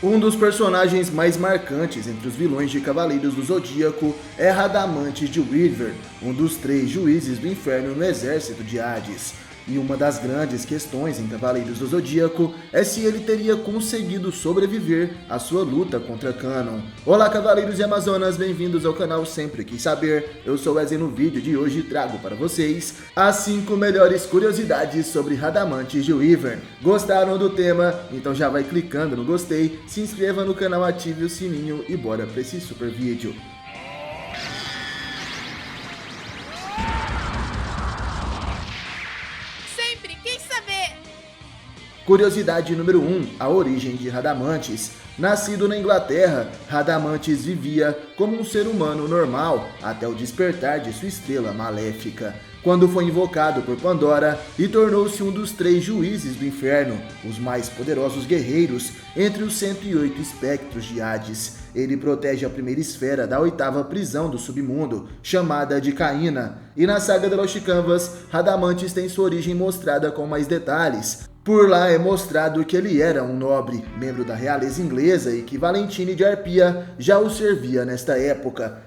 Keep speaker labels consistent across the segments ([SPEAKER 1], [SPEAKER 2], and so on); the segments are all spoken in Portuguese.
[SPEAKER 1] Um dos personagens mais marcantes entre os vilões de Cavaleiros do Zodíaco é Radamantes de Wyvern, um dos 3 juízes do inferno no exército de Hades. E uma das grandes questões em Cavaleiros do Zodíaco é se ele teria conseguido sobreviver à sua luta contra Canon. Olá Cavaleiros e Amazonas, bem-vindos ao canal Sempre Quis Saber. Eu sou o Wesley, no vídeo de hoje trago para vocês as 5 melhores curiosidades sobre Radamantes de Wyvern. Gostaram do tema? Então já vai clicando no gostei, se inscreva no canal, ative o sininho e bora para esse super vídeo. Curiosidade número 1, a origem de Radamantes. Nascido na Inglaterra, Radamantes vivia como um ser humano normal até o despertar de sua estrela maléfica, quando foi invocado por Pandora e tornou-se um dos 3 juízes do inferno, os mais poderosos guerreiros entre os 108 espectros de Hades. Ele protege a primeira esfera da 8ª prisão do submundo, chamada de Caína, e na saga The Lost Canvas, Radamantes tem sua origem mostrada com mais detalhes. Por lá é mostrado que ele era um nobre, membro da realeza inglesa e que Valentine de Arpia já o servia nesta época.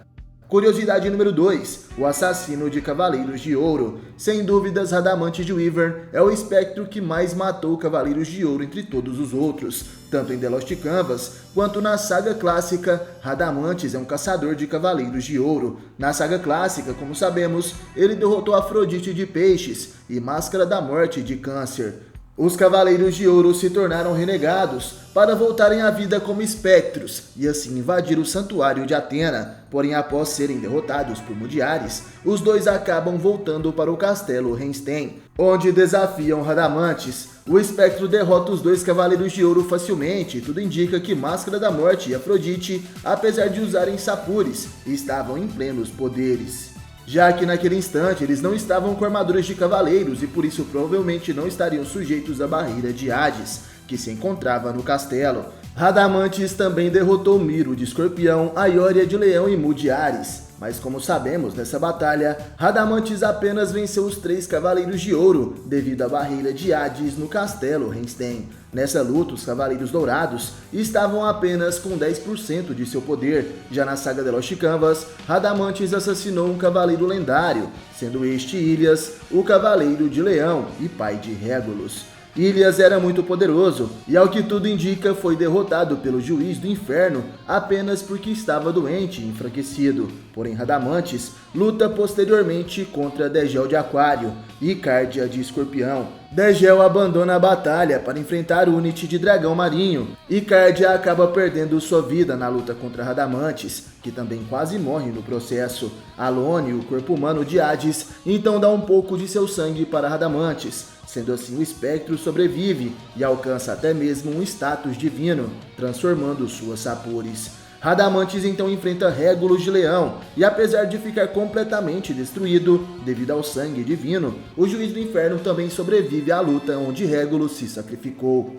[SPEAKER 1] Curiosidade número 2, o assassino de Cavaleiros de Ouro. Sem dúvidas, Radamantes de Wyvern é o espectro que mais matou Cavaleiros de Ouro entre todos os outros. Tanto em The Lost Canvas, quanto na saga clássica, Radamantes é um caçador de Cavaleiros de Ouro. Na saga clássica, como sabemos, ele derrotou Afrodite de Peixes e Máscara da Morte de Câncer. Os Cavaleiros de Ouro se tornaram renegados para voltarem à vida como espectros e assim invadir o santuário de Atena. Porém, após serem derrotados por Mudiares, os dois acabam voltando para o castelo Helmstein, onde desafiam Radamantes. O espectro derrota os 2 Cavaleiros de Ouro facilmente e tudo indica que Máscara da Morte e Afrodite, apesar de usarem sapures, estavam em plenos poderes, já que naquele instante eles não estavam com armaduras de cavaleiros e por isso provavelmente não estariam sujeitos à barreira de Hades, que se encontrava no castelo. Radamantes também derrotou Miro de Escorpião, Aioria de Leão e Mudiares. Mas como sabemos, nessa batalha, Radamantes apenas venceu os 3 Cavaleiros de Ouro, devido à barreira de Hades no castelo Helmstein. Nessa luta, os Cavaleiros Dourados estavam apenas com 10% de seu poder. Já na saga The Lost Canvas, Radamantes assassinou um Cavaleiro lendário, sendo este Ilias, o Cavaleiro de Leão e pai de Regulus. Ilias era muito poderoso e, ao que tudo indica, foi derrotado pelo Juiz do Inferno apenas porque estava doente e enfraquecido. Porém, Radamantes luta posteriormente contra Degel de Aquário e Cárdia de Escorpião. Degel abandona a batalha para enfrentar Unity de Dragão Marinho e Cárdia acaba perdendo sua vida na luta contra Radamantes, que também quase morre no processo. Alone, o corpo humano de Hades, então dá um pouco de seu sangue para Radamantes. Sendo assim, o espectro sobrevive e alcança até mesmo um status divino, transformando suas sapures. Radamantes então enfrenta Regulus de Leão e, apesar de ficar completamente destruído devido ao sangue divino, o Juiz do Inferno também sobrevive à luta onde Regulus se sacrificou.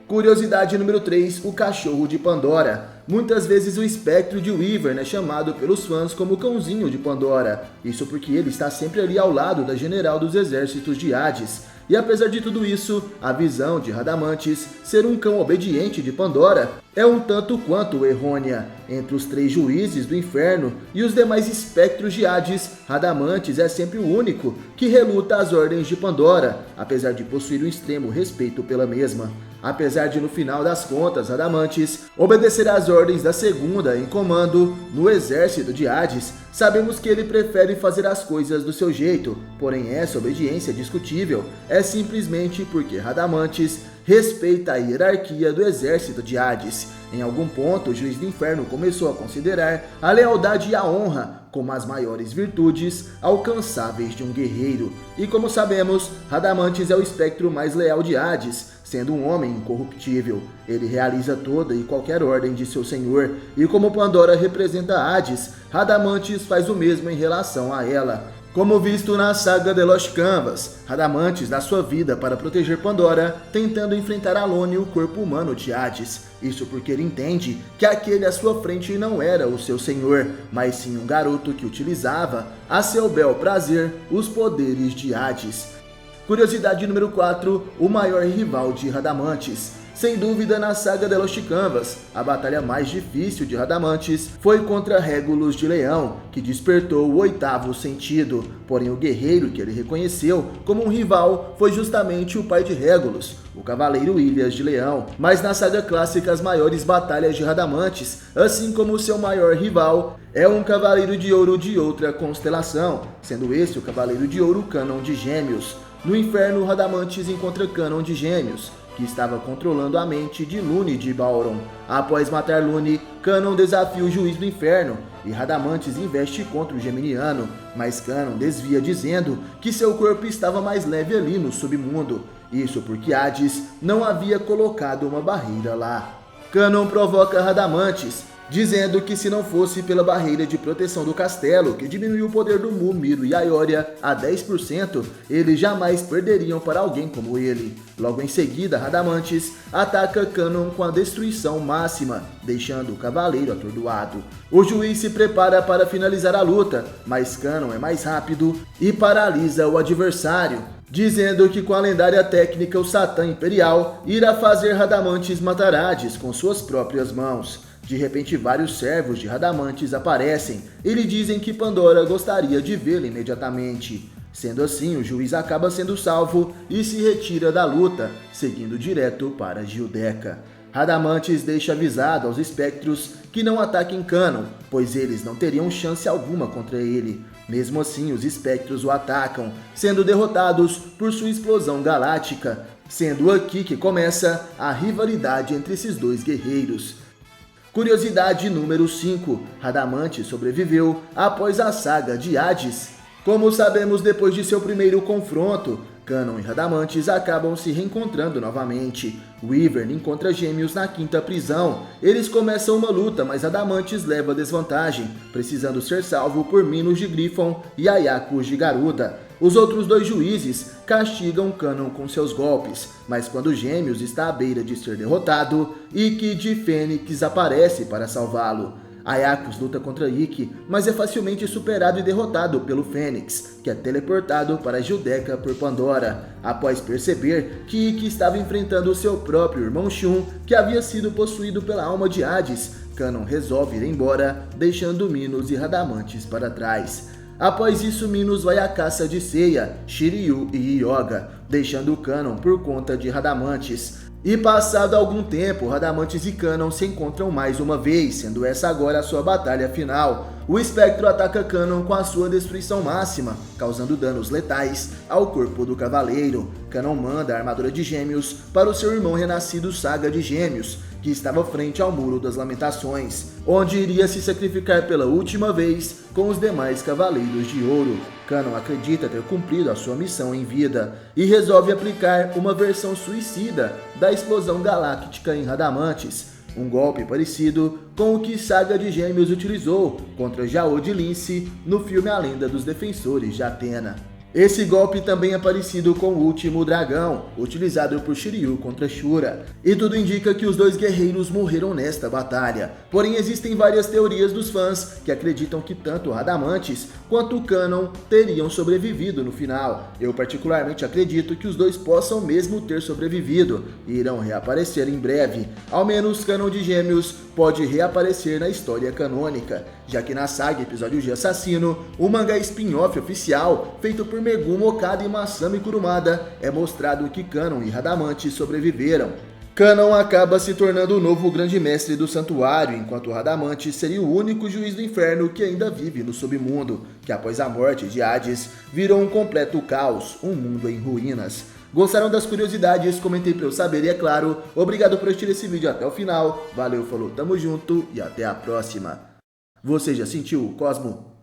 [SPEAKER 1] Curiosidade número 3, o Cachorro de Pandora. Muitas vezes o espectro de Wyvern é chamado pelos fãs como o Cãozinho de Pandora. Isso porque ele está sempre ali ao lado da general dos exércitos de Hades. E apesar de tudo isso, a visão de Radamantes ser um cão obediente de Pandora é um tanto quanto errônea. Entre os 3 juízes do inferno e os demais espectros de Hades, Radamantes é sempre o único que reluta às ordens de Pandora, apesar de possuir um extremo respeito pela mesma. Apesar de, no final das contas, Radamantes obedecer às ordens da segunda em comando no exército de Hades, sabemos que ele prefere fazer as coisas do seu jeito, porém essa obediência discutível é simplesmente porque Radamantes respeita a hierarquia do exército de Hades. Em algum ponto, o Juiz do Inferno começou a considerar a lealdade e a honra como as maiores virtudes alcançáveis de um guerreiro. E como sabemos, Radamantes é o espectro mais leal de Hades, sendo um homem incorruptível. Ele realiza toda e qualquer ordem de seu senhor, e como Pandora representa Hades, Radamantes faz o mesmo em relação a ela. Como visto na saga The Lost Canvas, Radamantes dá sua vida para proteger Pandora, tentando enfrentar Alone, o corpo humano de Hades. Isso porque ele entende que aquele à sua frente não era o seu senhor, mas sim um garoto que utilizava, a seu bel prazer, os poderes de Hades. Curiosidade número 4, o maior rival de Radamantes. Sem dúvida, na saga de Los Canvas, a batalha mais difícil de Radamantes foi contra Regulus de Leão, que despertou o oitavo sentido. Porém, o guerreiro que ele reconheceu como um rival foi justamente o pai de Regulus, o cavaleiro Ilias de Leão. Mas na saga clássica, as maiores batalhas de Radamantes, assim como seu maior rival, é um cavaleiro de ouro de outra constelação, sendo esse o cavaleiro de ouro Cânon de Gêmeos. No inferno, Radamantes encontra Cânon de Gêmeos, que estava controlando a mente de Lune de Bauron. Após matar Lune, Cânon desafia o juiz do inferno e Radamantes investe contra o Geminiano, mas Cânon desvia dizendo que seu corpo estava mais leve ali no submundo. Isso porque Hades não havia colocado uma barreira lá. Cânon provoca Radamantes, dizendo que se não fosse pela barreira de proteção do castelo, que diminuiu o poder do Mu, Miro e Aioria a 10%, eles jamais perderiam para alguém como ele. Logo em seguida, Radamantes ataca Cânon com a destruição máxima, deixando o cavaleiro atordoado. O juiz se prepara para finalizar a luta, mas Cânon é mais rápido e paralisa o adversário, dizendo que com a lendária técnica o Satã Imperial irá fazer Radamantes matar Hades com suas próprias mãos. De repente, vários servos de Radamantes aparecem e lhe dizem que Pandora gostaria de vê-lo imediatamente. Sendo assim, o juiz acaba sendo salvo e se retira da luta, seguindo direto para Gildeca. Radamantes deixa avisado aos espectros que não ataquem Cânon, pois eles não teriam chance alguma contra ele. Mesmo assim, os espectros o atacam, sendo derrotados por sua explosão galáctica, sendo aqui que começa a rivalidade entre esses dois guerreiros. Curiosidade número 5. Radamantes sobreviveu após a saga de Hades. Como sabemos, depois de seu primeiro confronto, Cânon e Radamantes acabam se reencontrando novamente. Wyvern encontra Gêmeos na quinta prisão. Eles começam uma luta, mas Radamantes leva desvantagem, precisando ser salvo por Minos de Gryphon e Aiacos de Garuda. Os outros dois juízes castigam Cânon com seus golpes, mas quando Gêmeos está à beira de ser derrotado, Ikki de Fênix aparece para salvá-lo. Aiacos luta contra Ikki, mas é facilmente superado e derrotado pelo Fênix, que é teleportado para Gildeca por Pandora, após perceber que Ikki estava enfrentando seu próprio irmão Shun, que havia sido possuído pela alma de Hades. Cânon resolve ir embora, deixando Minos e Radamantes para trás. Após isso, Minos vai à caça de Seiya, Shiryu e Yoga, deixando Cânon por conta de Radamantes. E passado algum tempo, Radamantes e Cânon se encontram mais uma vez, sendo essa agora a sua batalha final. O espectro ataca Cânon com a sua destruição máxima, causando danos letais ao corpo do cavaleiro. Cânon manda a armadura de Gêmeos para o seu irmão renascido Saga de Gêmeos, que estava frente ao Muro das Lamentações, onde iria se sacrificar pela última vez com os demais Cavaleiros de Ouro. Cânon acredita ter cumprido a sua missão em vida e resolve aplicar uma versão suicida da explosão galáctica em Radamantes, um golpe parecido com o que Saga de Gêmeos utilizou contra Jao de Lince no filme A Lenda dos Defensores de Atena. Esse golpe também é parecido com o Último Dragão, utilizado por Shiryu contra Shura, e tudo indica que os dois guerreiros morreram nesta batalha. Porém, existem várias teorias dos fãs que acreditam que tanto Radamantes quanto Cânon teriam sobrevivido no final. Eu particularmente acredito que os dois possam mesmo ter sobrevivido e irão reaparecer em breve. Ao menos Cânon de Gêmeos pode reaparecer na história canônica, já que na saga Episódio de Assassino, o mangá spin-off oficial feito por Megumi Okada e Masami Kurumada, é mostrado que Cânon e Radamantes sobreviveram. Cânon acaba se tornando o novo grande mestre do santuário, enquanto Radamantes seria o único juiz do inferno que ainda vive no submundo, que após a morte de Hades, virou um completo caos, um mundo em ruínas. Gostaram das curiosidades? Comentei pra eu saber e é claro, obrigado por assistir esse vídeo até o final, valeu, falou, tamo junto e até a próxima. Você já sentiu o Cosmo?